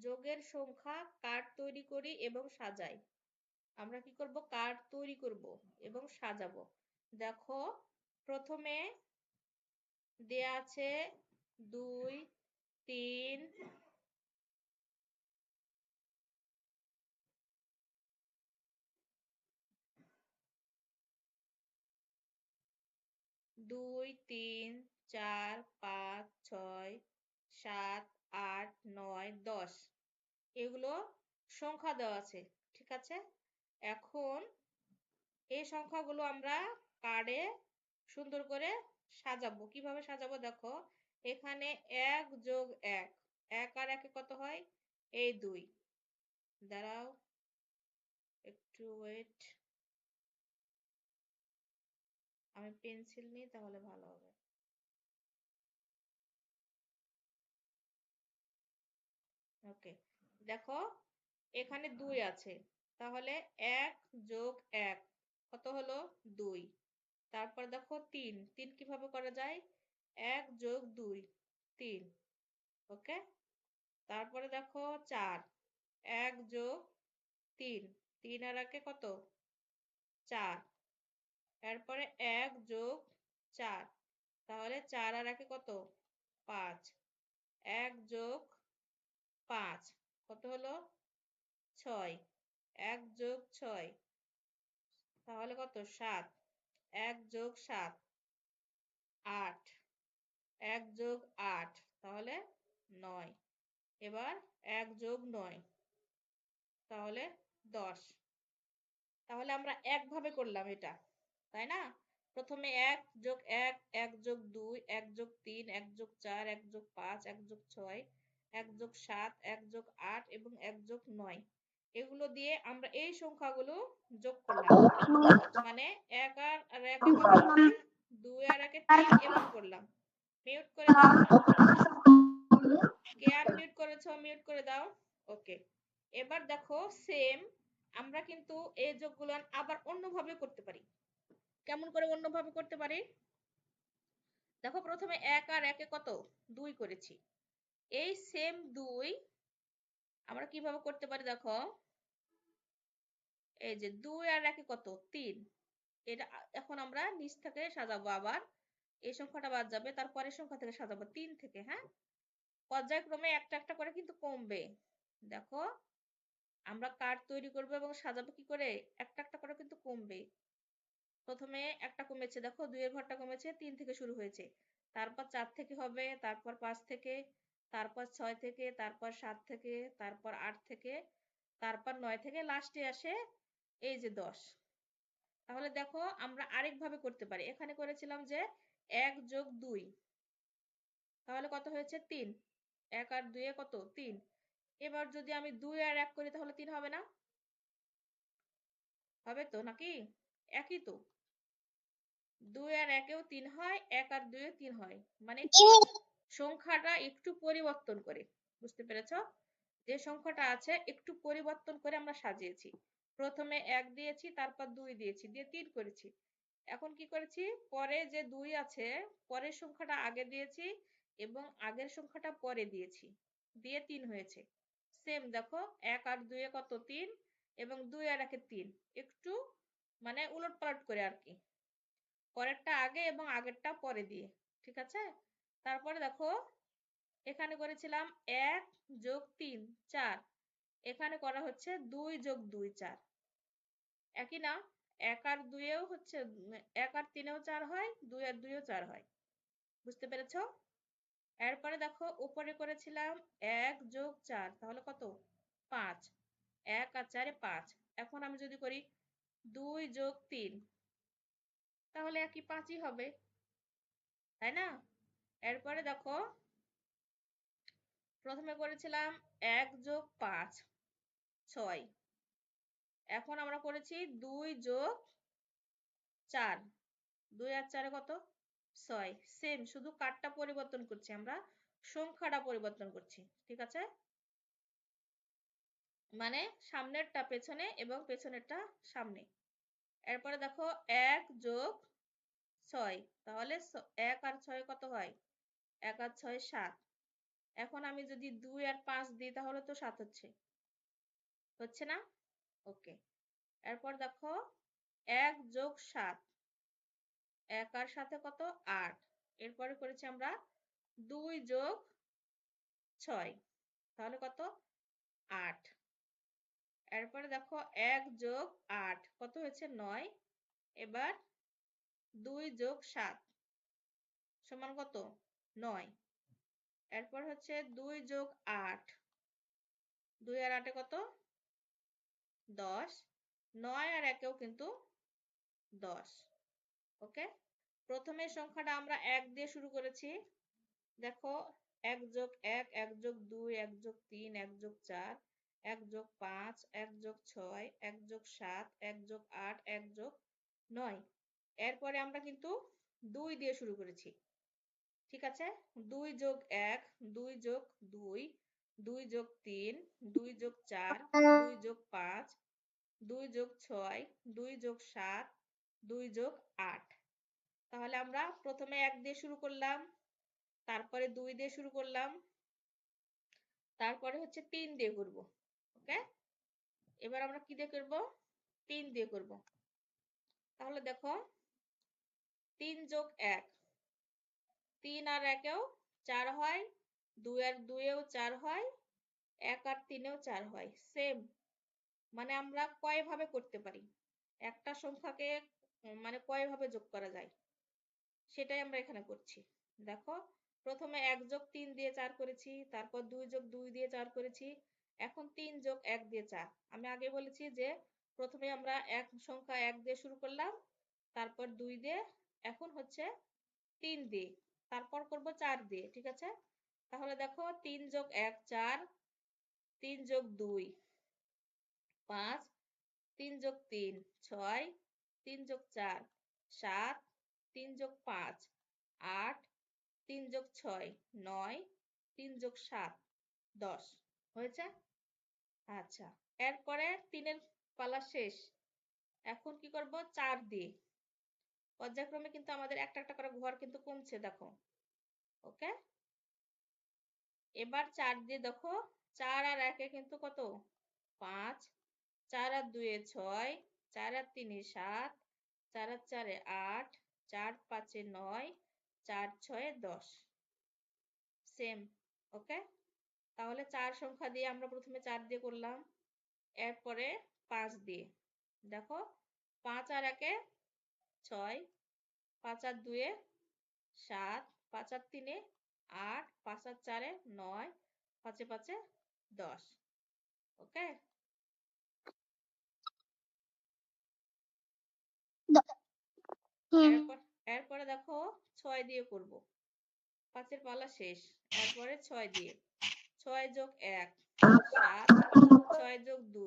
যোগের সংখ্যা কার্ড তৈরি করি এবং সাজাই। আমরা কি করব, কার্ড তৈরি করব এবং সাজাবো। দেখো প্রথমে দেয়া আছে 2 3 2 3 4 5 6 7 8 9 10 এগুলো সংখ্যা দেওয়া আছে, ঠিক আছে। এখন এই সংখ্যাগুলো আমরা কার্ডে সুন্দর করে সাজাবো। কিভাবে সাজাবো দেখো, এখানে 1 যোগ 1, 1 আর 1 কত হয়, এই 2। দাঁড়াও একটু ওয়েট, আমি পেন্সিল নিই তাহলে ভালো হবে। ওকে, দেখো এখানে 2 আছে, তাহলে 1 যোগ 1 কত হলো, 2। তারপর দেখো 3, 3 কিভাবে করা যায়, 1 যোগ 2, 3। ওকে, তারপরে দেখো 4, 1 যোগ 3, 3 আর 1 কত, 4। এরপরে 1 যোগ 4, তাহলে 4 আর 1 কত, 5। 1 যোগ 5 কত হলো, 6। 1 যোগ 6 তাহলে কত, 7। 1 যোগ 7, 8। 1 যোগ 8 তাহলে 9। এবার 1 যোগ 9 তাহলে 10। তাহলে আমরা একভাবে করলাম এটা, তাই না। প্রথমে 1 যোগ 1, 1 যোগ 2, 1 যোগ 3, 1 যোগ 4, 1 যোগ 5, 1 যোগ 6, 1 যোগ 7, 1 যোগ 8 এবং 1 যোগ 9 এগুলো দিয়ে আমরা এই সংখ্যাগুলো যোগ করলাম। মানে 1 আর 1 কত হচ্ছে, 2 আর 1 3 এভাবে করলাম। মিউট করে দাও, কে আনমিউট করেছো মিউট করে দাও। ওকে, এবার দেখো সেম আমরা কিন্তু এই যোগগুলো আবার অন্যভাবে করতে পারি। কেমন করে অন্যভাবে করতে পারি, দেখো প্রথমে 1 আর 1 কত, 2 করেছি। এই সেম 2 আমরা কিভাবে করতে পারি দেখো, এই যে 2 আর 1 কত, 3। এটা এখন আমরা নিচ থেকে সাজাবো, আবার এই সংখ্যাটা বাদ যাবে, তারপরের সংখ্যা থেকে সাজাবো 3 থেকে। হ্যাঁ, পর্যায়ক্রমে একটা একটা করে কিন্তু কমবে। দেখো আমরা কার্ড তৈরি করবো এবং সাজাবো কি করে, একটা একটা করে কিন্তু কমবে। প্রথমে একটা কমেছে, দেখো 2 এর ঘরটা কমেছে, 3 থেকে শুরু হয়েছে, তারপর 4 থেকে হবে, তারপর 5 থেকে, তারপর 6 থেকে, তারপর 7 থেকে, তারপর 8 থেকে, তারপর 9 থেকে, লাস্টে আসে এই যে 10। তাহলে দেখো আমরা আরেক ভাবে করতে পারি। এখানে করেছিলাম যে 1 যোগ 2, তাহলে কত হয়েছে, 3। 1 আর 2 এ কত, 3। এবার যদি আমি 2 আর 1 করি তাহলে 3 হবে না, হবে তো নাকি, একই তো। 2 আর 1 এও 3 হয়, 1 আর 2 এ 3 হয়, মানে সংখ্যাটা একটু পরিবর্তন করে। বুঝতে পেরেছো, যে সংখ্যাটা আছে একটু পরিবর্তন করে আমরা সাজিয়েছি। প্রথমে 1 দিয়েছি, তারপর 2 দিয়েছি, দিয়ে 3 করেছি। এখন কি করেছি, পরে যে 2 আছে পরের সংখ্যাটা আগে দিয়েছি এবং আগের সংখ্যাটা পরে দিয়েছি, দিয়ে 3 হয়েছে। সেম দেখো 1 আর 2 এ কত, 3, এবং 2 আর 1 এ 3, একটু মানে উলটপালট করে আর কি, পরেরটা আগে এবং আগেরটা পরে দিয়ে। ঠিক আছে, তারপরে দেখো এখানে করেছিলাম 1 যোগ 3, 4। এখানে করা হচ্ছে 2 যোগ 2, 4। একই না, 1 আর 2 এও হচ্ছে, 1 আর 3 এও 4 হয়, 2 আর 2 এও 4 হয়। বুঝতে পেরেছো। এরপরে দেখো উপরে করেছিলাম 1 যোগ 4, তাহলে কত, 5। 1 আর 4 এ 5। এখন আমি যদি করি 2 যোগ 3, তাহলে একই 5ই হবে, তাই না। এরপরে দেখো প্রথমে করেছিলাম 1 যোগ 5, 6। এখন আমরা করেছি 2 যোগ 4, 2 আর 4 কত, 6। সেম, শুধু কার্ডটা পরিবর্তন করছি আমরা, সংখ্যাটা পরিবর্তন করছি। ঠিক আছে, মানে সামনেরটা পেছনে এবং পেছনেরটা সামনে। এরপরে দেখো 1 যোগ 6, তাহলে 1 আর 6 কত হয়, 1 আর 6 7। এখন আমি যদি 2 আর 5 দিই তাহলে তো 7 হচ্ছে না? ওকে। এরপর দেখো 1 যোগ 7, 1 আর সাথে কত 8। এরপরে করেছি আমরা 2 যোগ 6, তাহলে কত 8। এরপরে দেখো 1 যোগ 8 কত হয়েছে 9। এবার 2 যোগ 7 সমান কত 9। এরপর হচ্ছে 2 যোগ 8, 2 আর 8 কত 10, 9 আর 1 কিন্তু 10। ওকে, প্রথমে সংখ্যাটা আমরা 1 দিয়ে শুরু করেছি। দেখো 1 যোগ 1, 1 যোগ 2, 1 যোগ 3, 1 যোগ 4, 1 যোগ 5, 1 যোগ 6, 1 যোগ 7, 1 যোগ 8, 1 যোগ 9। এরপরে আমরা কিন্তু 2 দিয়ে শুরু করেছি। ঠিক আছে, 2 যোগ 1, 2 যোগ 2, 2 যোগ 3, 2 যোগ 4, 2 যোগ 5, 2 যোগ 6, 2 যোগ 7, 2 যোগ 8। তাহলে আমরা প্রথমে 1 দিয়ে শুরু করলাম, তারপরে 2 দিয়ে শুরু করলাম, তারপরে হচ্ছে 3 দিয়ে করব। ওকে, এবার আমরা কি দিয়ে করব 3 দিয়ে করব। তাহলে দেখো 3 যোগ 1, 3 আর 1-এও 4 হয়, 2 আর 2-এও 4 হয়, 1 আর 3-এও 4 হয়। সেম, মানে আমরা কয় ভাবে করতে পারি, একটা সংখ্যাকে মানে কয় ভাবে যোগ করা যায় সেটাই আমরা এখানে করছি। দেখো প্রথমে 1 যোগ 3 দিয়ে 4 করেছি, তারপর 2 যোগ 2 দিয়ে 4 করেছি, এখন 3 যোগ 1 দিয়ে 4। আমি আগে বলেছি যে প্রথমে আমরা এক সংখ্যা 1 দিয়ে শুরু করলাম, তারপর 2 দিয়ে, এখন হচ্ছে 3 দিয়ে, তারপর করব 4 দিয়ে। ঠিক আছে, তাহলে দেখো 3 যোগ 1 4, 3 যোগ 2 5, 3 যোগ 3 6, 3 যোগ 4 7, 3 যোগ 5 8, 3 যোগ 6 9, 3 যোগ 7 10 হয়েছে। আচ্ছা, এরপরে 3-এর পালা শেষ। এখন কি করব 4 দিয়ে, পর্যায়ক্রমে কিন্তু আমাদের একটা একটা করে ঘর কিন্তু কমছে দেখো। ওকে, এবার 4 দিয়ে দেখো 4 আর 1-এ কিন্তু কত 5, 4 আর 2-এ 6, 4 আর 3-এ 7, 4 আর 4-এ 8, 4 5-এ 9, 4 6-এ 10। সেম। ওকে, তাহলে 4 সংখ্যা দিয়ে আমরা প্রথমে 4 দিয়ে করলাম, এরপরে 5 দিয়ে। দেখো 5 আর 1-এ 6, 5 আর 2-এ 7, 5 আর 3-এ 8, 5 আর 4-এ 9, 5-এ 5-এ 10। ওকে, এরপর এরপরে দেখো 6 দিয়ে করব, 5-এর পালা শেষ। এরপরে 6 দিয়ে, 6 যোগ 1 7, 6 যোগ 2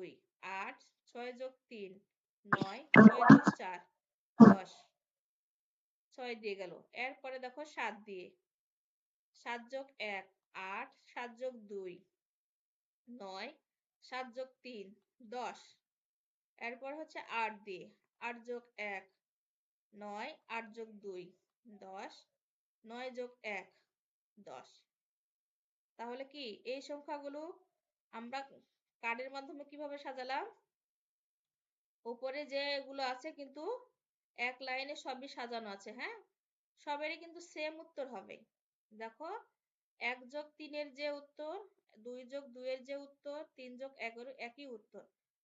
8, 6 যোগ 3 9, 6 যোগ 4 10। 6 দিয়ে গেল। এরপরে দেখো 7 দিয়ে, 7 যোগ 1 8, 7 যোগ 2 9, 7 যোগ 3 10। এরপর হচ্ছে 8 দিয়ে, 8 যোগ 1 9, 8 যোগ 2 10, 9 যোগ 1 10। তাহলে কি এই সংখ্যাগুলো আমরা কার্ডের মাধ্যমে কিভাবে সাজালাম, উপরে যেগুলো আছে কিন্তু এক লাইনে সবই সাজানো আছে। হ্যাঁ, সবেরই কিন্তু সেম উত্তর হবে। দেখো 1 যোগ 3-এর যে উত্তর, 2 যোগ 2-এর যে উত্তর, 3 যোগ 1-এর একই উত্তর,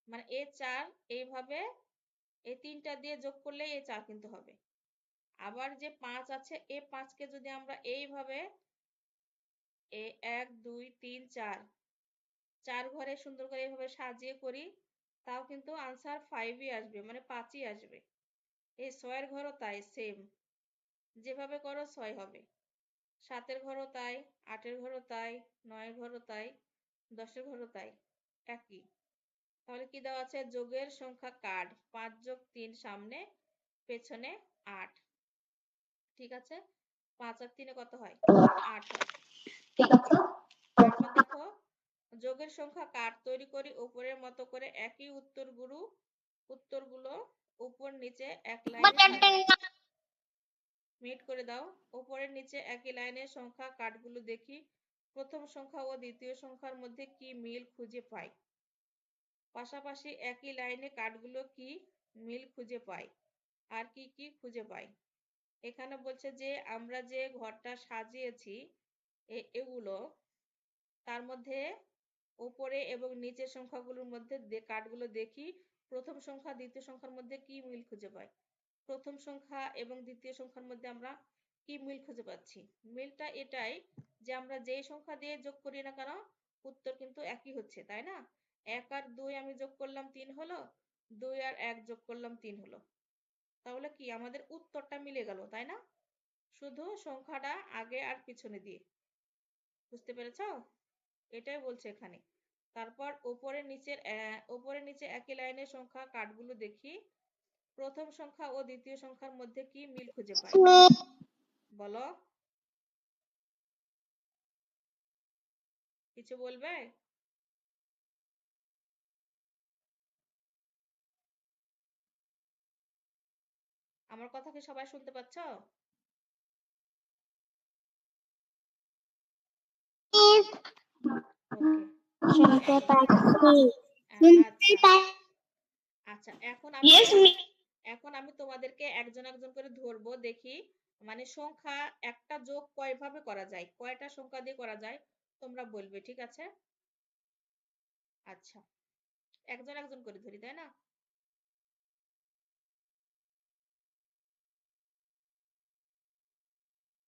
মানে এ 4 এইভাবে এই 3টা দিয়ে যোগ করলে এ 4 কিন্তু হবে। আবার যে 5 আছে, এ 5-কে যদি আমরা এইভাবে এ 1 2 3 4 4 ঘরে সুন্দর করে এইভাবে সাজিয়ে করি, তাও কিন্তু আনসার 5-ই আসবে, মানে 5-ই আসবে। এই 6-এর ঘরও তাই, সেম, যেভাবে করো 6 হবে। 7-এর ঘরও তাই, 8-এর ঘরও তাই, 9-এর ঘরও তাই, 10-এর ঘরও তাই, একই। তাহলে কি দেওয়া আছে, যোগের সংখ্যা কার্ড 5 যোগ 3 সামনে, পেছনে 8। ঠিক আছে, 5 আর 3-এ কত হয় 8 হয়। তারপর দেখো যোগের সংখ্যা কার্ড তৈরি করি উপরের মতো করে, একই উত্তরগুলো উপর নিচে এক লাইনে সাজাই। মিট করে দাও, উপরের নিচে একই লাইনের সংখ্যা কার্ডগুলো দেখি প্রথম সংখ্যা ও দ্বিতীয় সংখ্যার মধ্যে কি মিল খুঁজে পাই? পাশাপাশি একই লাইনে কাঠগুলো কি মিল খুঁজে পাই? আর কি কি খুঁজে পাই? এখানে বলছে যে আমরা যে ঘরটা সাজিয়েছি এগুলো তার মধ্যে উপরে এবং নিচের সংখ্যাগুলোর মধ্যে কাঠগুলো দেখি প্রথম সংখ্যা দ্বিতীয় সংখ্যার মধ্যে কি মিল খুঁজে পাই। প্রথম সংখ্যা এবং দ্বিতীয় সংখ্যার মধ্যে আমরা কি মিল খুঁজে পাচ্ছি? মিলটা এটাই যে আমরা যেই সংখ্যা দিয়ে যোগ করি না কেন উত্তর কিন্তু একই হচ্ছে, তাই না? 1 আর 2 আমি যোগ করলাম 3 হলো, 2 আর 1 যোগ করলাম 3 হলো। তাহলে কি আমাদের উত্তরটা মিলে গেল, তাই না? শুধু সংখ্যাটা আগে আর পিছনে দিয়ে। বুঝতে পেরেছো? এটাই বলছে এখানে। তারপর উপরে নিচে একই লাইনের সংখ্যা কাঠগুলো দেখি প্রথম সংখ্যা ও দ্বিতীয় সংখ্যার মধ্যে কি মিল খুঁজে পাই? বলো, কিছু বলবে? আমার কথা কি সবাই শুনতে পাচ্ছ? ওকে, শুনতে পাচ্ছি। আচ্ছা আচ্ছা, এখন আমি তোমাদেরকে একজন একজন করে ধরবো, দেখি মানে সংখ্যা একটা যোগ কয়ভাবে করা যায়, কয়টা সংখ্যা দিয়ে করা যায় তোমরা বলবে, ঠিক আছে? আচ্ছা, একজন একজন করে ধরি, তাই না?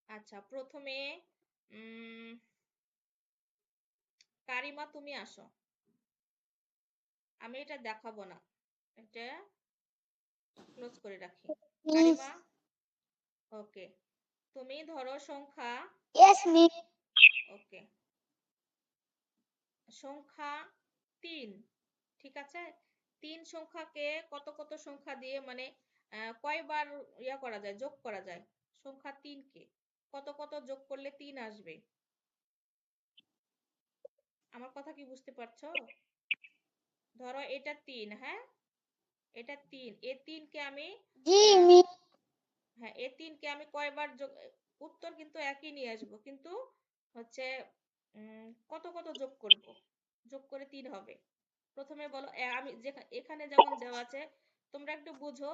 আচ্ছা, প্রথমে উম কারিমা তুমি আসো। আমি এটা দেখাবো না, এটা ক্লোজ করে রাখি। কারিমা, ওকে, তুমি ধরো সংখ্যা, Yes, miss. ওকে, সংখ্যা 3, ঠিক আছে? 3 সংখ্যাকে কত কত সংখ্যা দিয়ে মানে কয়বার করা যায়, যোগ করা যায়? সংখ্যা 3 কে কত কত যোগ করলে 3 আসবে? আমার কথা কি বুঝতে পারছো? ধরো এটা 3, হ্যাঁ, এটা 3, এই 3 কে আমি জি, আহ, মিস। হ্যাঁ, এই 3 কে আমি কয়বার যোগ, উত্তর কিন্তু একই নিয়ে আসবো, কিন্তু হচ্ছে কত কত যোগ করব, যোগ করে 3 হবে। প্রথমে বলো, আমি এখানে যেমন দেওয়া আছে তোমরা একটু বুঝো।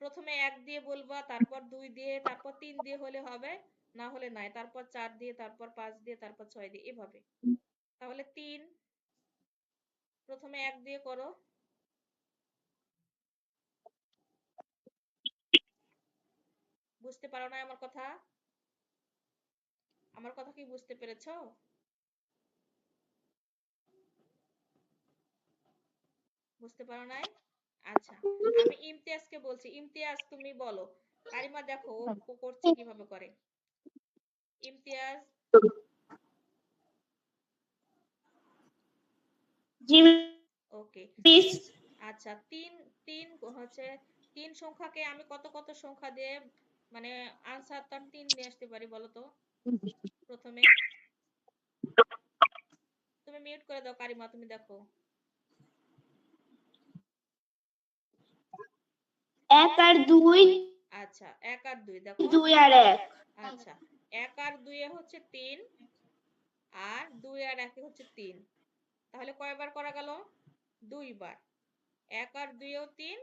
প্রথমে 1 দিয়ে বলবা, তারপর 2 দিয়ে, তারপর 3 দিয়ে হলে হবে, না হলে নাই, তারপর 4 দিয়ে, তারপর 5 দিয়ে, তারপর 6 দিয়ে, এভাবে। তাহলে 3 প্রথমে 1 দিয়ে করো। বুঝতে পারো না আমার কথা? আমার কথা কি বুঝতে পেরেছো? বুঝতে পারো নাই? আচ্ছা, আমি ইমতিয়াজকে বলছি। ইমতিয়াজ তুমি বলো। কারিমা দেখো ও করছে কিভাবে করে। ইমতিয়াজ, জি, ওকে, মিস। আচ্ছা, তিন তিন হচ্ছে 3 সংখ্যাকে আমি কত কত সংখ্যা দিয়ে মানে আনসার তার 3 নিয়ে আসতে পারি বলো তো? প্রথমে তুমি মিউট করে দাও কারিমা, তুমি দেখো। 1 আর 2, আচ্ছা, 1 আর 2 দেখো। 2 আর 1। আচ্ছা, 1 আর 2 এ হচ্ছে 3, আর 2 আর 1 এ হচ্ছে 3। তাহলে কয়বার করা গেল? 2 বার। 1 আর 2 এও 3,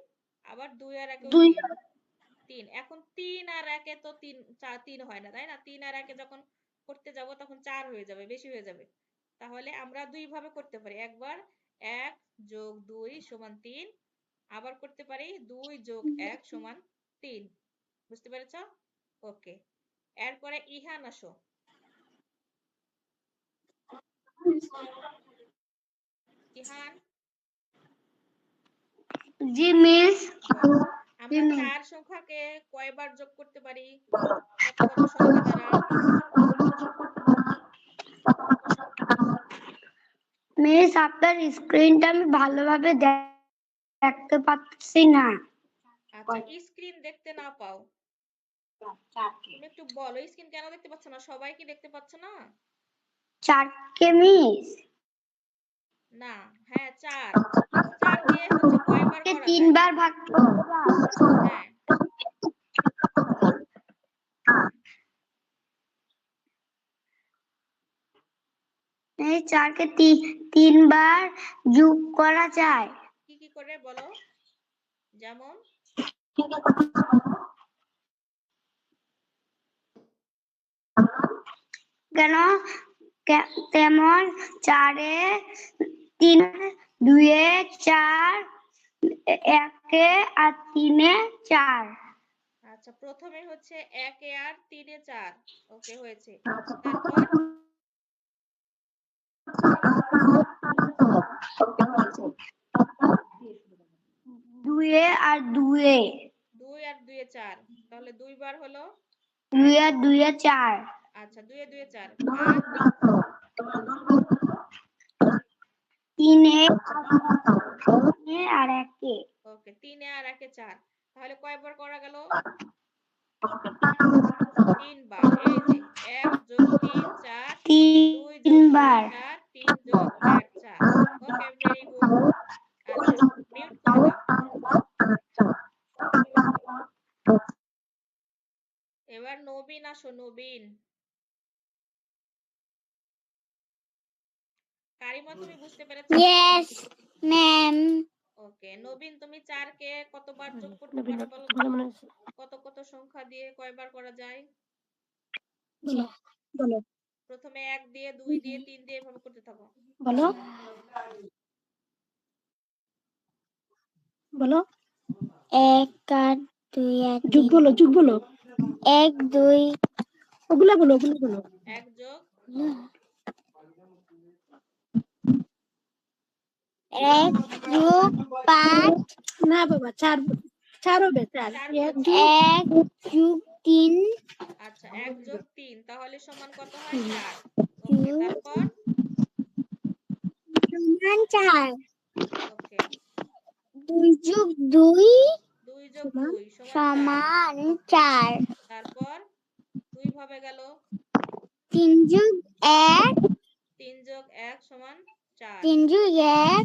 আবার 2 আর 1 এও 2 3। 3, এখন 3 আর 1 এ তো 3 হয় না, তাই না? 3 আর 1 এ যখন করতে যাব তখন 4 হয়ে যাবে, বেশি হয়ে যাবে। তাহলে আমরা দুই ভাবে করতে পারি। একবার 1 যোগ 2 সমান 3, আবার করতে পারি 2 যোগ 1 সমান 3। বুঝতে পেরেছ? ওকে, এরপরে ইহান আসো। ইহান, জি, মিস। বলো, জি, আমরা মিস। 4 সংখ্যাকে কয়বার যোগ করতে পারি? কত কত সংখ্যা দ্বারা? মিস, আপনার স্ক্রিনটা আমি ভালোভাবে দেখতে পাচ্ছি না। আচ্ছা, স্ক্রিন দেখতে না পাও, তুমি একটু বলো স্ক্রিন কেন দেখতে পাচ্ছ না? সবাই কি দেখতে পাচ্ছ না? 4কে মিস। না, হ্যাঁ 4, 4 দিয়ে হচ্ছে কয়বার কে করা যায়? 3বার ভাগ করতে দাও। হ্যাঁ, এই 4 কে 3 বার যোগ করা যায়। কি করে বলো? যেমন কেন তেমন 4-এ 3, 2-এ 4, 1-এ আর 3-এ 4। আচ্ছা, প্রথমে হচ্ছে 1-এ আর 3-এ 4। ওকে, হয়েছে। তারপর 2-এ আর 2-এ 2 আর 2-এ 4, তাহলে 2 বার হলো। 2 আর 2-এ 4। আচ্ছা, 2 এ 2-এ 4, 5। 3-এ আর 1-এ। ওকে, 3-এ আর 1-এ 4, তাহলে কয়বার করা গেল? 3 বার। এই যে 1 যোগ 3 4, 2 যোগ 2 3 বার। 4, 3 যোগ 1 4। ওকে, ভেরি গুড। আচ্ছা, মিউট করে দাও। এবার নবীন আসো, নবীন। কারিমা, তুমি বুঝতে পেরেছো? Yes ma'am. ওকে, নবীন, তুমি 4 কে কতবার যোগ করতে পারো বলো তো? কত কত সংখ্যা দিয়ে কয়বার করা যায়? বলো প্রথমে 1 দিয়ে, 2 দিয়ে, 3 দিয়ে, এভাবে করতে থাকো। বলো বলো 1 আর 2 আর 3। যোগ বলো 1 2। ওগুলা বলো 1 যোগ 1 যোগ 5। না বাবা 4 হবে 4। 4 1 বলেছি। যোগ 3। আচ্ছা, 1 যোগ 3 তাহলে সমান কত হয়? 4। ওকে, তারপর সমান 4। ওকে, 2 যোগ 2 2 যোগ 2 সমান 4। সমান ওকে, 4। তারপর 2 ভাবে গেল। 3 যোগ 1। 3 যোগ 1 সমান 4। 3 যোগ 1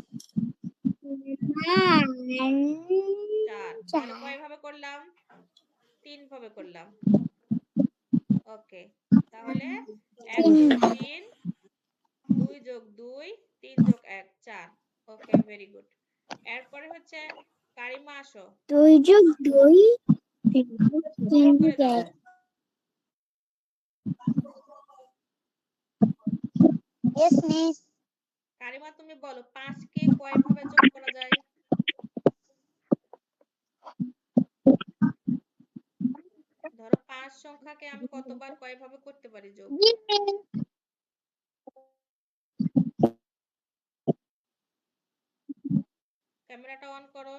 4, তাহলে কয় ভাবে করলাম? 3 ভাবে করলাম। ওকে, তাহলে 1 যোগ 3, 2 যোগ 2, 3 যোগ 1 4। ওকে, ভেরি গুড। এরপরে হচ্ছে কারিমা আসো। 2 যোগ 2 3 বড় যোগ করে দাও। 1। Yes, miss. কারিমা, তুমি বলো 5 কে কয় ভাবে যোগ করা যায়? ধরো 5 সংখ্যাকে আমি কতবার কয় ভাবে করতে পারি যোগ? ক্যামেরাটা অন করো।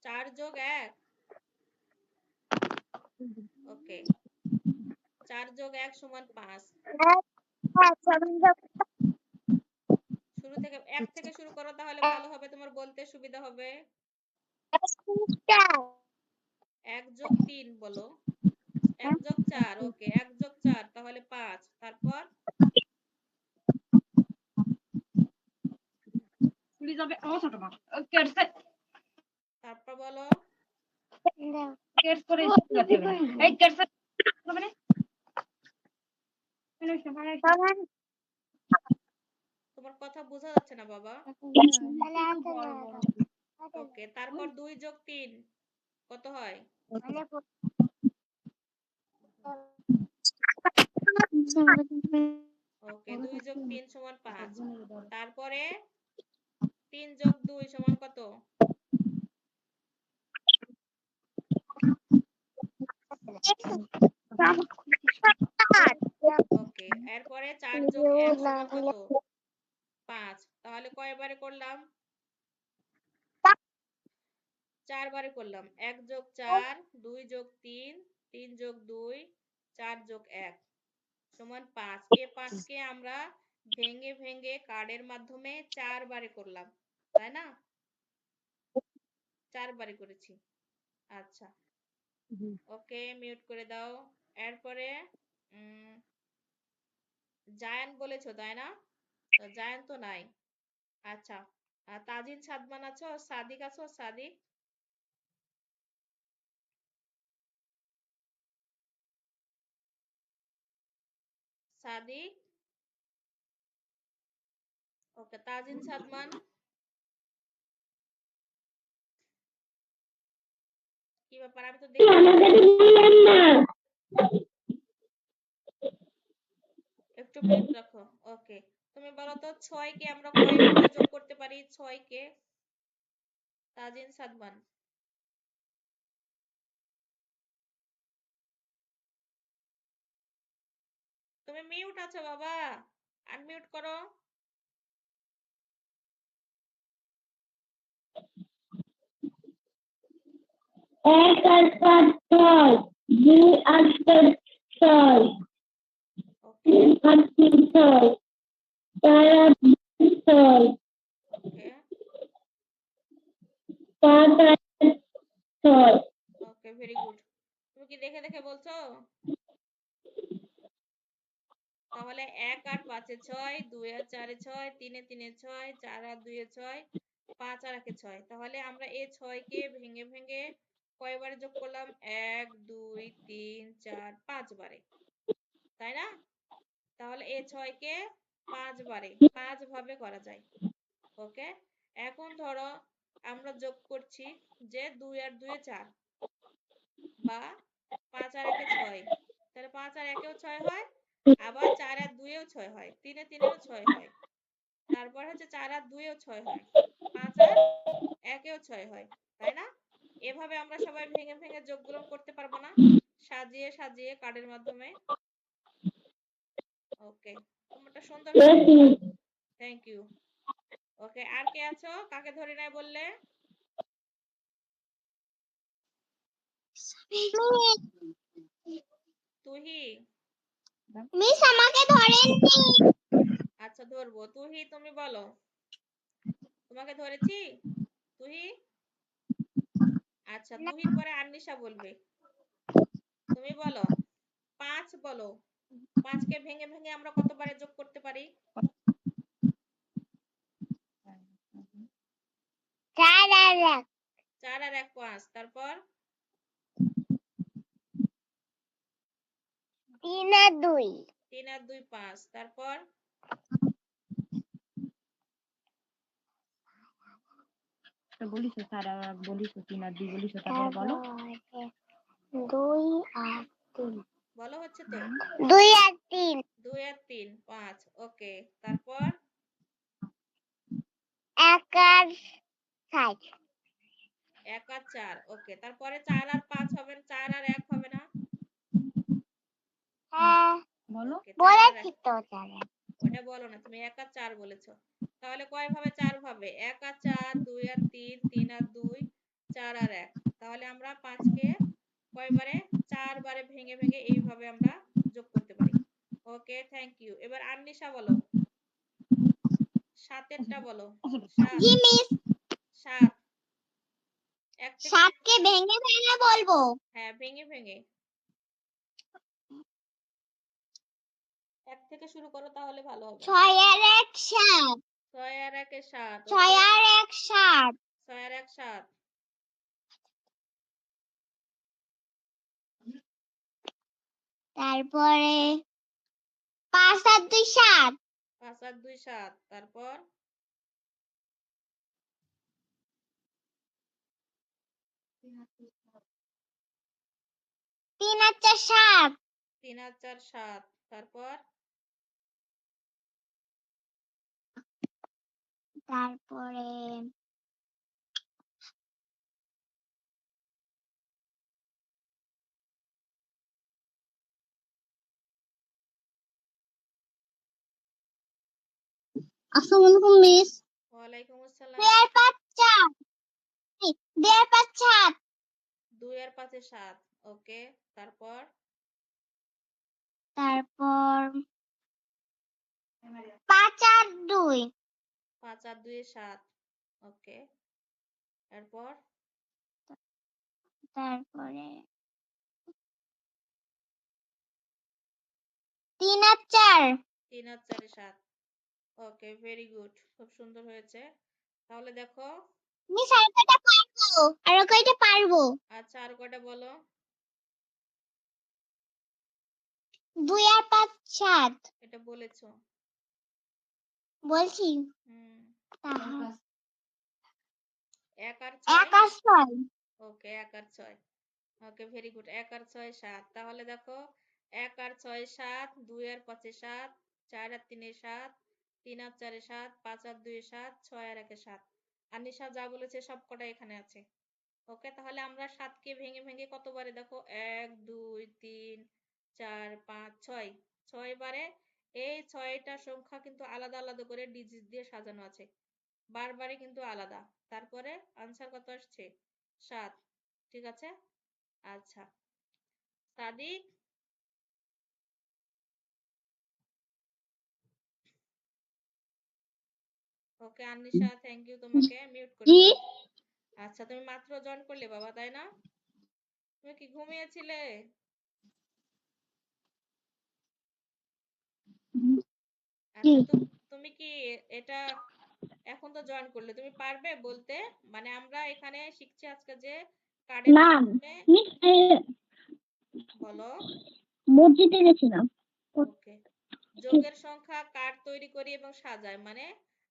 4 যোগ 1। ওকে, 4 যোগ 1 সমান 5। শুরু থেকে 1 থেকে শুরু করো, তাহলে ভালো হবে, তোমার বলতে সুবিধা হবে। 1 যোগ 3 বলো। 1 যোগ 4। ওকে, 1 যোগ 4 তাহলে 5। তারপর তারপর বলো। তোমার কথা বোঝা যাচ্ছে না বাবা। ওকে, তারপর 2 যোগ 3 কত হয়? ওকে, 2 যোগ 3 সমান 5। তারপরে 3 যোগ 2 সমান কত? ওকে, এরপরে 4 যোগ 1 সমান কত? 5। তাহলে কয়বারে করলাম? 4 বারে করলাম। 1 যোগ 4, 2 যোগ 3, 3 যোগ 2, 4 যোগ 1 সমান 5। এই 5 কে আমরা ভেঙে ভেঙে কার্ডের মাধ্যমে 4 বারে করলাম, তাই না? 4 বারে করেছি। আচ্ছা, ওকে, মিউট করে দাও। এরপরে জায়ান বলেছো, তাই না? জায়ান তো নাই। আচ্ছা, তাজিন সাদমান আছো, সাদিক আছো, সাদিক? সাদিক, ওকে, তাজিন সাদমান, কি ব্যাপার, আমি তো দেখি একটু মিউট রাখো। ওকে, তুমি বলো তো 6 কে আমরা কয়ভাবে যোগ করতে পারি? 6 কে, তাজিন সাদমান। তুমি মিউট আছো বাবা, আনমিউট করো। এক আর পাঁচ ছয়, দুই আর চার ছয়, ওকে তিন আর তিন ছয়, চার আর দুই ছয়, ওকে পাঁচ আর ছয়। ওকে, ভেরি গুড। তুমি কি দেখে দেখে বলছো? তাহলে 1 আর 5 এ 6, 2 আর 4 এ 6, 3 এ 3 এ 6, 4 আর 2 এ 6, 5 আর 1 এ 6। তাহলে আমরা এই 6 কে ভেঙে ভেঙে কয়বারে যোগ করলাম? 1 2 3 4 5 বারে, তাই না? তাহলে এই 6 কে 5 বারে 5 ভাবে করা যায়। ওকে, এখন ধরো আমরা যোগ করছি যে 2 আর 2 এ 4 বা 5 আর 1 এ 6, তাহলে 5 আর 1 এও 6 হয়, আবার 4 আর 2 এও 6 হয়, 3 এ 3 এও 6 হয়, তারপর হচ্ছে 4 আর 2 এও 6 হয়, 5 আর 1 এও 6 হয়, তাই না? এভাবে আমরা সবাই ভেঙে ভেঙে যোগগুলো করতে পারবো না, সাজিয়ে সাজিয়ে কার্ডের মাধ্যমে। ওকে, তোমারটা সুন্দর হয়েছে, থ্যাংক ইউ। ওকে, আর কে আছো? কাকে ধরে নাই বললে? তুহি, মিস আমাকে ধরেননি। আচ্ছা ধরবো। তুহি, তুমি বলো। তোমাকে ধরেছি? তুহি, আচ্ছা, তুহির পরে আন্নিশা বলবে। তুমি বলো, 5 বলো। 5 কে ভেঙে ভেঙে আমরা কতবারে যোগ করতে পারি? 4 আর 1, 4 আর 1 5, তারপর 3 আর 2, 3 আর 2 5, তারপর বলিস তারা, বলিস 3 আর 2 বলিস, তারপরে বলো। 2 আর 3, বলো, হচ্ছে তো? 2 আর 3, 2 আর 3 5, ওকে, তারপর 1 আর 7, 1 আর 4, ওকে, তারপরে 4 আর 5 হবে, 4 আর 1 হবে না? হ্যাঁ বলো। ওকে, 4 আর 1, বলেছি তো 4। ওটা বলো না, তুমি 1 আর 4 বলেছো। তাহলে কয় ভাবে? 4 ভাবে, 1 আর 4, 2 আর 3, 3 আর 2, 4 আর 1। তাহলে আমরা 5 কে কয়বারে? 4 বারে ভেঙে ভেঙে এইভাবে আমরা যোগ করতে পারি। ওকে, থ্যাংক ইউ। এবার আন্নিশা বলো, 7 এরটা বলো। 7, জি মিস, 7, 1 থেকে, 7 কে ভেঙে ভেঙে বলবো। হ্যাঁ, ভেঙে ভেঙে 1 থেকে শুরু করো, তাহলে ভালো হবে। 6 আর 1 7, 6 আর 1 এ 7, 6 ওকে, আর 1 7, 6 আর 1 7, তারপরে 5 আর 2 7, 5 আর 2 7, তারপর 3 আর 4 7, 3 আর 4 7, তারপর তারপরে আসসালামু আলাইকুম মিস। ওয়ালাইকুম আসসালাম। 2 আর 5 4, 2 আর 5 7, 2 আর 5 এ 7, ওকে, তারপর তারপর 5 আর 2, 5 আর 2 এ 7, ওকে, এরপর তারপরে 3 আর 4, 3 আর 4 এ 7, ওকে, ভেরি গুড, খুব সুন্দর হয়েছে। তাহলে দেখো, মিস আর কয়টা পারবো, আর কয়টা পারবো। আচ্ছা, আর কয়টা বলো। 2 আর 5 7 এটা বলেছো। বলছি হুম। তাহলে 1 আর 6 1 আর 6 ওকে 1 আর 6 ওকে ভেরি গুড 1 আর 6 7 তাহলে দেখো 1 আর 6 7 2 আর 5 7 4 আর 3 7 3 আর 4 7 5 আর 2 7 6 আর 1 7 আনিশা যা বলেছে সব কটা এখানে আছে। ওকে তাহলে আমরা 7 কে ভেঙে ভেঙে কতবারে দেখো 1 2 3 4 5 6 6 বারে। এই 6টা সংখ্যা কিন্তু আলাদা আলাদা করে ডিজিট দিয়ে সাজানো আছে, বারবারই কিন্তু আলাদা। তারপরে আনসার কত আসছে 7। ঠিক আছে। আচ্ছা সাদিক ওকে আনিশা থ্যাংক ইউ, তোমাকে মিউট করে জি দিচ্ছি। আচ্ছা তুমি মাত্র জয়েন করলে বাবা তাই না? তুমি কি ঘুমিয়েছিলে? জি আচ্ছা তুমি কি এটা এখন তো জয়েন করলে, তুমি পারবে বলতে? মানে আমরা এখানে শিখছি আজকে যে কার্ডের না মাধ্যমে। মিস বলো। মসজিদে গেছিলাম ওকে যোগের সংখ্যা কার্ড তৈরি করি এবং সাজাই, মানে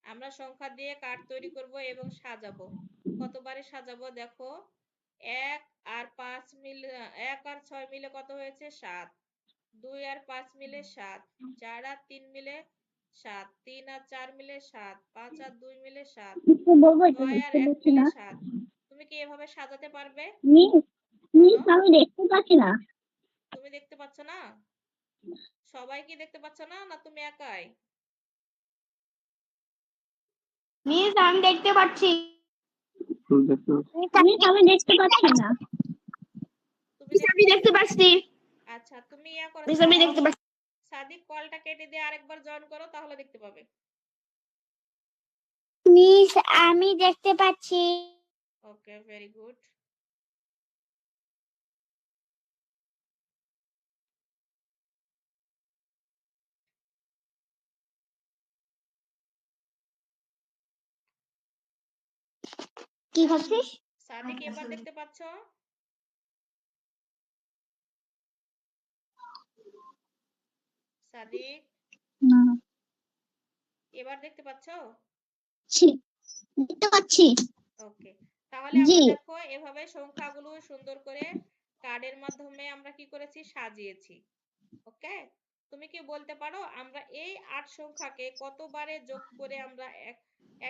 আমরা সংখ্যা দিয়ে কার্ড তৈরি করব এবং সাজাবো। কতবারে সাজাবো দেখো, 1 আর 5 মিলে 1 আর 6 মিলে কত হয়েছে 7, 2 আর 5 মিলে 7, 4 আর 3 মিলে 7, 3 আর 4 মিলে 7, 5 আর 2 মিলে 7, কিছু বলবো এটা 6 আর দেখতে 1 পাচ্ছি মিলে না 7। তুমি কি এভাবে সাজাতে পারবে? মিস বলো। আমি দেখতে পাচ্ছি না তুমি দেখতে পাচ্ছ না? সবাই কি দেখতে পাচ্ছ না, না তুমি একাই? মিস আমি দেখতে পাচ্ছি মিস আমি দেখতে পাচ্ছি না তুমি আমি দেখতে পাচ্ছি আচ্ছা তুমি ইয়া করো মিস আমি দেখতে পাচ্ছি সাদিক কলটা কেটে দিয়ে আরেকবার জয়েন করো তাহলে দেখতে পাবে। মিস আমি দেখতে পাচ্ছি ওকে ভেরি গুড। কি ভাবছিস সাদিক এবার দেখতে পাচ্ছ? সাদিক না এবার দেখতে পাচ্ছ? দেখতে পাচ্ছি ওকে তাহলে জি আমরা দেখো এভাবে সংখ্যাগুলো সুন্দর করে কার্ডের মাধ্যমে আমরা কি করেছি সাজিয়েছি। ওকে তুমি কি বলতে পারো আমরা এই 8 সংখ্যাকে কতবারে যোগ করে আমরা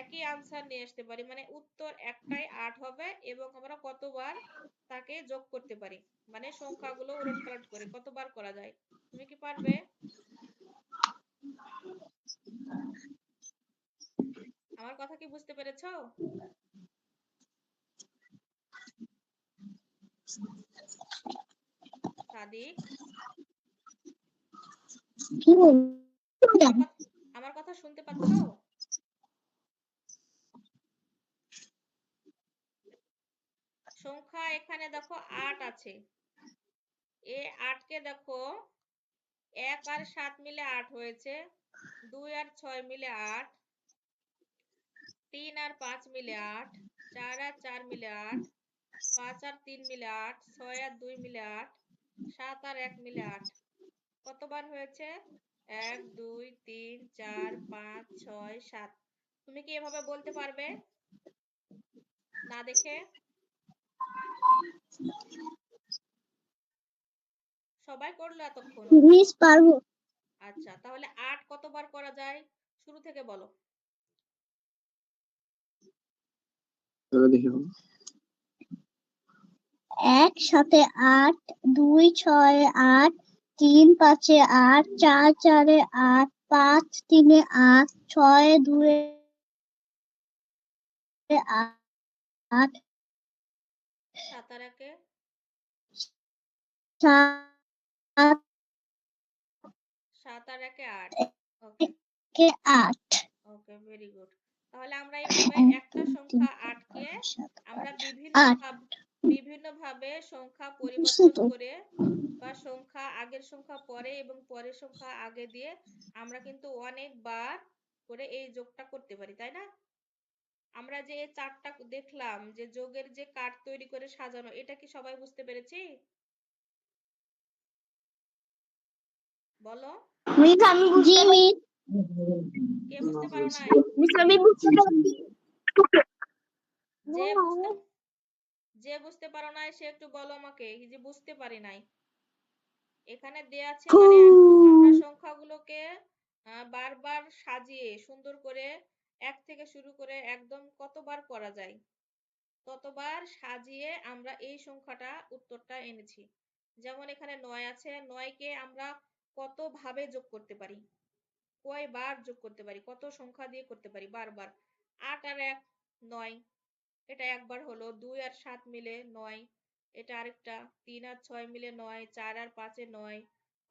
একই আনসার নিয়ে আসতে পারি, মানে উত্তর একটাই 8 হবে এবং আমরা কতবার তাকে যোগ করতে পারি, মানে সংখ্যাগুলো উলটপালট করে কতবার করা যায়? তুমি কি পারবে? আমার কথা কি বুঝতে পেরেছো? সাদিক কি আমার বলবো কথা আমার কথা শুনতে পাচ্ছো? সংখ্যা এখানে দেখো 8 আছে, এই 8 কে দেখো 1 আর 7 মিলে 8 হয়েছে, 2 আর 6 মিলে 8, 3 আর 5 মিলে 8, 4 আর 4 মিলে 8, 5 আর 3 মিলে 8, 6 আর 2 মিলে 8, 7 আর 1 মিলে 8। কতবার হয়েছে? 1 2 3 4 5 6 7। তুমি কি এভাবে বলতে পারবে না দেখে? সবাই করলো এতক্ষণ? মিস পারবো আচ্ছা তাহলে 8 কতবার করা যায় শুরু থেকে বলো। এক সাথে 8 2 6 8 3 5 8 4 4 8 5 3 8 6 2 8 7 আর 1 7 7 আর 1 8। ওকে 8 ওকে ভেরি গুড। তাহলে আমরা এইভাবে 1 একটা 2 সংখ্যা 3 8 4 কে 5 7 আমরা 8 বিভিন্ন ভাবে সংখ্যা বুঝছো পরিবর্তন তো করে বা সংখ্যা আগের সংখ্যা পরে এবং পরের সংখ্যা আগে দিয়ে আমরা কিন্তু অনেকবার করে এই যোগটা করতে পারি তাই না? আমরা যে এই চারটা দেখলাম যে যোগের যে কার্ড তৈরি করে সাজানো, এটা কি সবাই বুঝতে পেরেছি? বলো, মিস আমি বুঝতে মিস কে বুঝতে পারো নাই? মিস আমি বুঝতে পারছি যে বুঝতে যে বুঝতে পারো নাই সে একটু বলো আমাকে, এই যে বুঝতে পারি নাই। এখানে দেয়া আছে মানে আমরা সংখ্যাগুলোকে বারবার সাজিয়ে সুন্দর করে এক থেকে শুরু করে একদম কতবার করা যায় ততবার সাজিয়ে আমরা এই সংখ্যাটা উত্তরটা এনেছি। যেমন এখানে 9 আছে, 9 কে আমরা কত ভাবে যোগ করতে পারি, কয়বার যোগ করতে পারি, কত সংখ্যা দিয়ে করতে পারি বারবার। 8 আর 1 9, এটা একবার হলো। 2 আর 7 মিলে 9, এটা আরেকটা। 3 আর 6 মিলে 9, 4 আর 5 এ 9,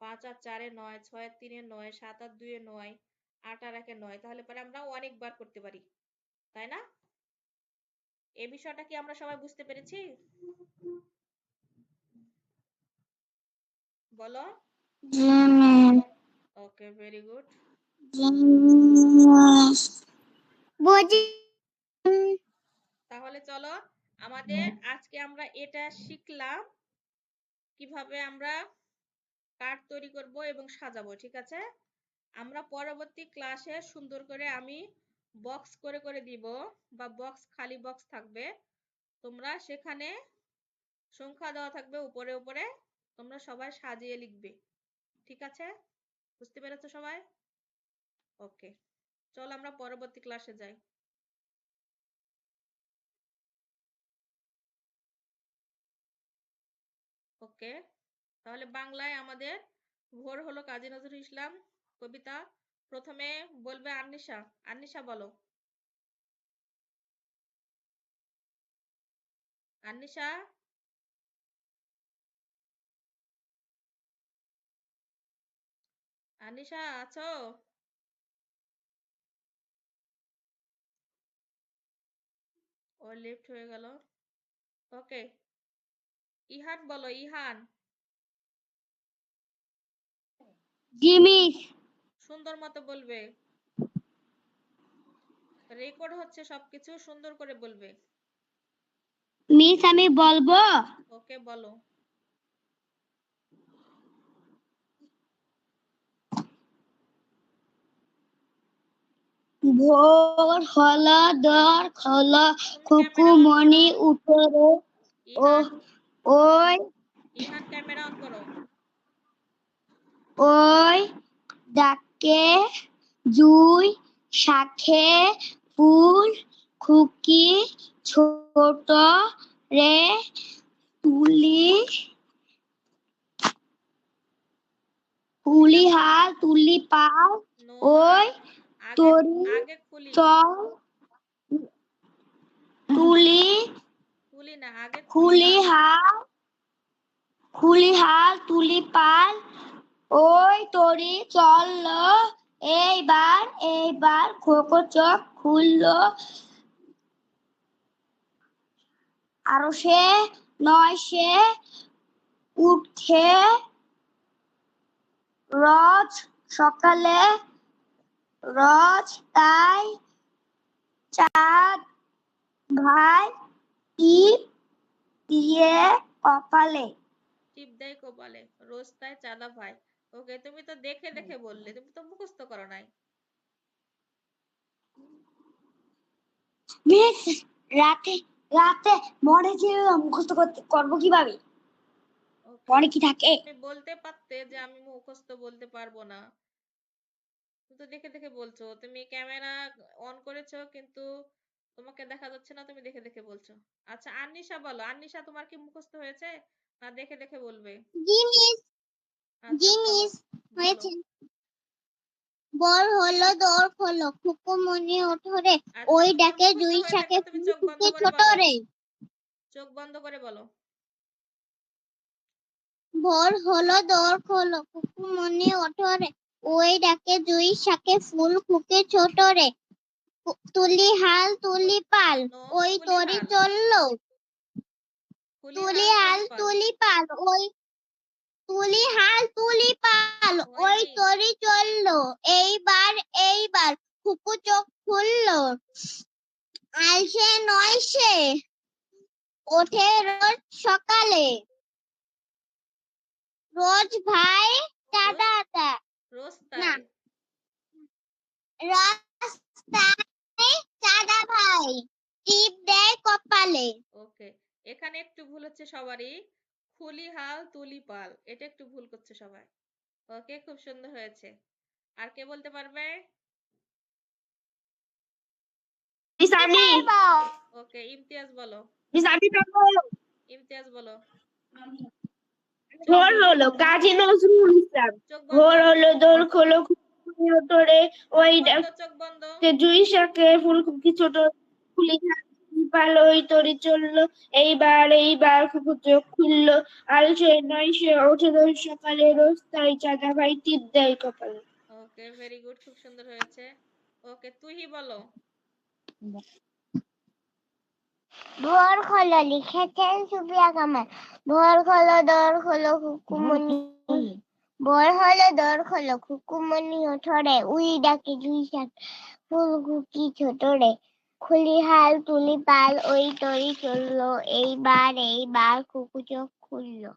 5 আর 4 এ 9, 6 আর 3 এ 9, 7 আর 2 এ 9, 8 আর 1 এ 9। তাহলে পরে আমরা অনেকবার করতে পারি, তাই না? এই বিষয়টা কি আমরা সবাই বুঝতে পেরেছি? বলো। জি মিস ওকে, ভেরি গুড। জি মিস বুঝি তাহলে চলো আমাদের আজকে আমরা এটা শিখলাম কিভাবে আমরা কার্ড তৈরি করব এবং সাজাবো, ঠিক আছে? আমরা পরবর্তী ক্লাসে সুন্দর করে আমি বক্স করে করে দিব, বা বক্স খালি বক্স থাকবে, তোমরা সেখানে সংখ্যা দেওয়া থাকবে উপরে উপরে, তোমরা সবাই সাজিয়ে লিখবে, ঠিক আছে? বুঝতে পেরেছো সবাই? ওকে, চল আমরা পরবর্তী ক্লাসে যাই। ওকে, তাহলে বাংলায় আমাদের ভোর হলো কাজী নজরুল ইসলাম কবিতা। প্রথমে বলবে আন্নিশা। আন্নিশা বলো। আন্নিশা, আন্নিশা আছো? ও লেফট হয়ে গেল। ওকে, ইহান বলো। ইহান, জি মিস সুন্দর মতো বলবে, রেকর্ড হচ্ছে, সবকিছু সুন্দর করে বলবে। মিস আমি বলবো ওকে, বলো। ভোর হলো দর হলো তুমি ক্যামেরা অন করো। খুকুমণি উঠরে ও ইহান, ওই ইহান ক্যামেরা অন করো। ওই ডাকে জুই শাখে ফুল খুকি ছোট রে তুলি তুলি হাল তুলি পাল নো, ওই আগে তরি আগে খুলি। চল তুলি খুলি না, আগে খুলি খুলি হাল। হাল খুলি হাল তুলি পাল ওই তরি চলল এইবার খোকো চোখ খুললো আরো সে নয় সে উঠে রোজ সকালে রোজ তাই চাঁদ ভাই টিপ দিয়ে কপালে টিপ দেয় কপালে, রোজ তাই চাঁদা ভাই। ওকে, তুমি তো দেখে দেখে বললে, তুমি তো মুখস্থ করো নাই। মিস রাতে রাতে মনে যে মুখস্থ করবো কিভাবে ওকে, মনে কি থাকে তুমি বলতে পারতে যে আমি মুখস্থ বলতে পারবো না। তুমি তো দেখে দেখে বলছো, তুমি ক্যামেরা অন করেছো কিন্তু তোমাকে দেখা যাচ্ছে না, তুমি দেখে দেখে বলছো। আচ্ছা, আন্নিশা বলো। আন্নিশা, তোমার কি মুখস্থ হয়েছে না দেখে দেখে বলবে? জি মিস আচ্ছা, জি বলো। মিস বলো। হয়েছে বল হলো দৌড় হলো খুকুমনি ওঠরে আচ্ছা, ওই তোমার ডাকে মুখস্থ জুই হয়ে শাকে থাকলে তুমি ফুল চোখ বন্ধ ফুটে করে ছোট বলো। রে চোখ বন্ধ করে বলো। ভোর হলো দৌড় হলো খুকুমনি ওঠরে ওই ডাকে জুই শাকে ফুল ফুটে ছোট রে তুলি হাল তুলি পাল নো, ওই খুলি তরি হাল। চললো খুলি তুলি হাল হাল তুলি পাল তুলি পাল ওই তুলি হাল তুলি পাল ওই হয়নি। তরি চললো এইবার খুকু চোখ খুললো আলসে নয় সে ওঠে রোজ সকালে রোজ ভাই চাঁদাতে রোস্তায়। রাস্তায় চাঁদা ভাই টিপ দেয় কপালে। ওকে, এখানে একটু ভুল হচ্ছে সবারই। খুলিহাল তুলিপাল, এটা একটু ভুল করছে সবাই। ওকে, খুব সুন্দর হয়েছে। আর কে বলতে পারবে? মিস আমি ওকে, ইমতিয়াজ বলো। মিস আমি পারবো। ইমতিয়াজ বলো। ভোর হলো কাজী নজরুল ইসলাম। চোখ ভোর বন্ধ, হলো দোল খোলো তোরে ওই চোখ বন্ধ। জুই শাকে ফুলকপি ছোট ফুলি পাল ওই তরি চললো। এইবার চোখ খুললো। আর সে নয় সে ওঠে রোজ সকালে রোজ তাই চাঁদা ভাই টিপ দেয় কপালে। ওকে, ভেরি গুড, খুব সুন্দর হয়েছে। ওকে, তুই বলো। ভোর হলো লিখেছেন সুবিয়া কামাল। ভোর হলো দোর হলো হুকুমনি। ভোর হলো দোর হলো খুকুমনি ওঠরে উই ডাকে জুই শাক ফুলকুকি ছোটরে খুলিহাল তুলি পাল ওই তরি চললো। এইবার খুকু চোখ খুললো।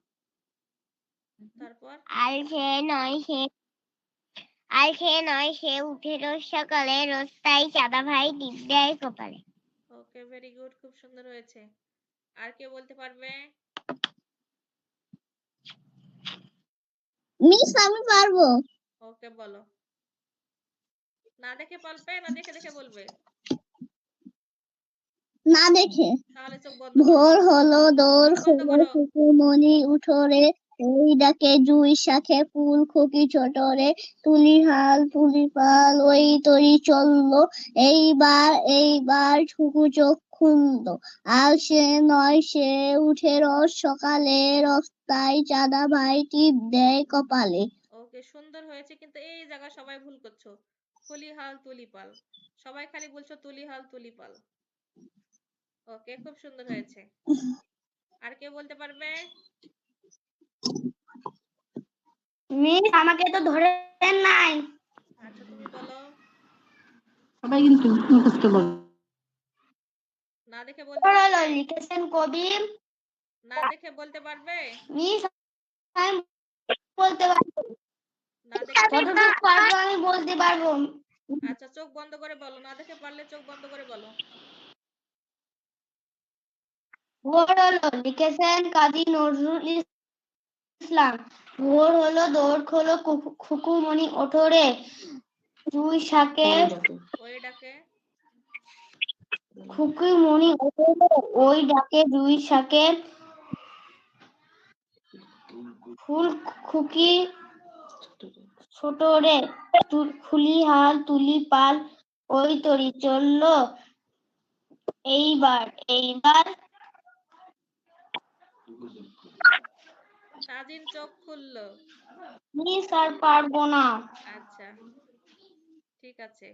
তারপর আর সে নয় সে উঠে রোজ সকালে রোজ তাই চাঁদা ভাই টিপ দেয় কপালে। ওকে, ভেরি গুড, খুব সুন্দর হয়েছে। আর কে বলতে পারবে? মিস আমি পারবো। ওকে, বলো। না দেখে বলবে না দেখে দেখে বলবে? না দেখে। তাহলে চোখ বন্ধ করো। ভোর হলো দোর চোখ বন্ধ হলো করো। কুকুমনি উঠোরে ওই ডাকে জুই শাখে ফুল খুকি ছোটরে তুলি পাল ওই তরি চললো। এইবার ঠুকু চোখ খুললো। আর সে নয় সে উঠে রোজ সকালে রাস্তায় চাঁদা ভাই টিপ দেয় কপালে। ওকে, সুন্দর হয়েছে, কিন্তু এই জায়গা সবাই ভুল করছো। খুলিহাল তুলিপাল, সবাই খালি বলছো তুলিহাল তুলিপাল। ওকে, খুব সুন্দর হয়েছে। আর কে বলতে পারবে? মিস আমাকে তো ধরেন নাই। আচ্ছা, তুমি বলো। সবাই কিন্তু মুখস্থ বলো। না দেখে বলতে পারবে? লিখেছেন কবি। না দেখে বলতে পারবে? মিস আমি বলতে পারবো। না দেখে যতটুকু পারবো আমি বলতে পারবো। আচ্ছা, চোখ বন্ধ করে বলো, না দেখে পারলে চোখ বন্ধ করে বলো। ভোর হলো লিখেছেন কাজী নজরুল ইসলাম। ভোর হলো দৌড় খোলো খুকুমনি ওঠরে জুই শাকে ওই ডাকে খুকুমনি ওঠরে ওই ডাকে জুই শাকে ফুল খুকি ছোটরে খুলিহাল তুলি পাল ওই তরি চললো। এইবার তাজিন চোখ খুললো। মিস আর পারবো না। আচ্ছা, ঠিক আছে।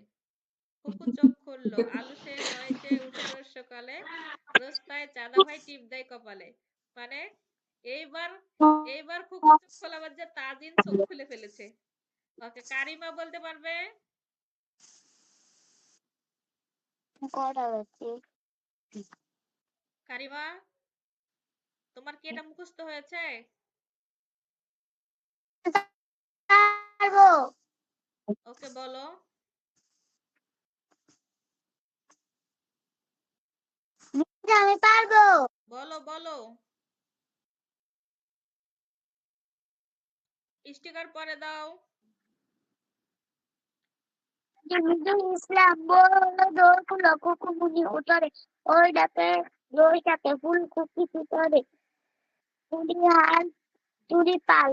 খুকু চোখ খুললো। আলু সে নয় সে উঠে রোজ সকালে রোস্তায় চাঁদা ভাই টিপ দেয় কপালে। মানে এইবার এইবার খুকু চোখ খোলাবার যে তাজিন চোখ খুলে ফেলেছে। ওকে, কারিমা বলতে পারবে? কারিমা, তোমার কি এটা মুখস্থ হয়েছে? পারবো। ওকে, বলো। আমি পারবো। বলো বলো। স্টিকার পরে দাও। ইসলাম বলল দৌড় খুলো কুকুমুনি উতরে ওই ডাকে ফুল কুকি ভিতরে তুলি হাল তুলি পাল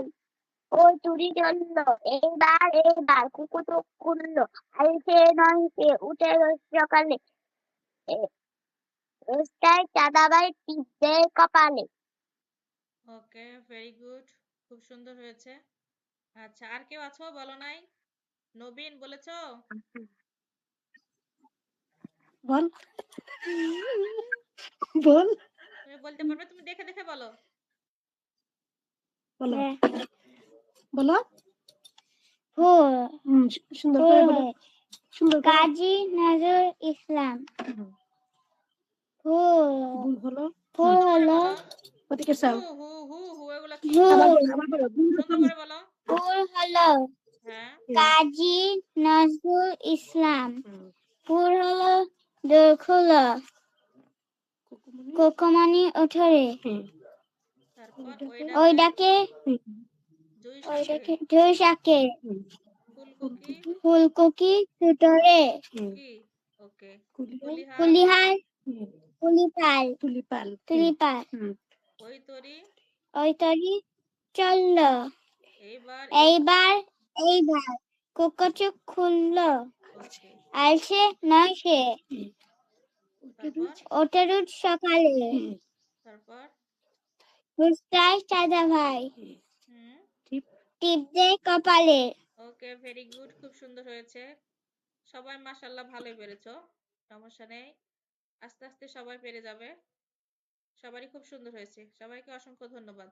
ওই তুলি জ্বললো। এইবার কুকু চোখ খুললো। আর সে নয় সে উঠে রোজ সকালে রাস্তায় চাঁদাবাই টিপ দেয় কপালে। ওকে, ভেরি গুড, খুব সুন্দর হয়েছে। আচ্ছা, আর কেউ আছো বলো নাই? নবীন বলেছো? বল বল তুমি বলতে পারবে? তুমি দেখে দেখে বলো। বলো বলো ফুল সুন্দর করে বলো। সুন্দর করে। কাজী নজরুল ইসলাম। ভুল হলো ফুল সুন্দর করে হলো বলো। ওদিকে হু চাও। হু হু হু এগুলো কি? আবার বলো সুন্দর করে বলো। পুর হলো হ্যাঁ কাজী নজরুল ইসলাম। পুর হলো দৈর্ঘ্য হলো কোকোমনি ওঠরে। তারপর ওই ওইটাকে ডাকে জুই শাকে ঝৈশাকে ফুলকপি ফুলকপি সুতরে। কি ওকে কুলিহার কুলিহার তুলিপাল ওই তরি ওই তরি চলল। এইবার এইবার কুকুরচুক খুলল। ওকে আলসে নয় সে তারপর ওঠে রোজ সকালে। তারপর হুস্তায় চাঁদা ভাই হুম টিপ দে কপালে। ওকে ভেরি গুড খুব সুন্দর হয়েছে সবাই মাশাআল্লাহ ভালোই পেরেছো সমস্যা নেই আস্তে আস্তে সবাই পেরে যাবে সবারই খুব সুন্দর হয়েছে সবাইকে অসংখ্য ধন্যবাদ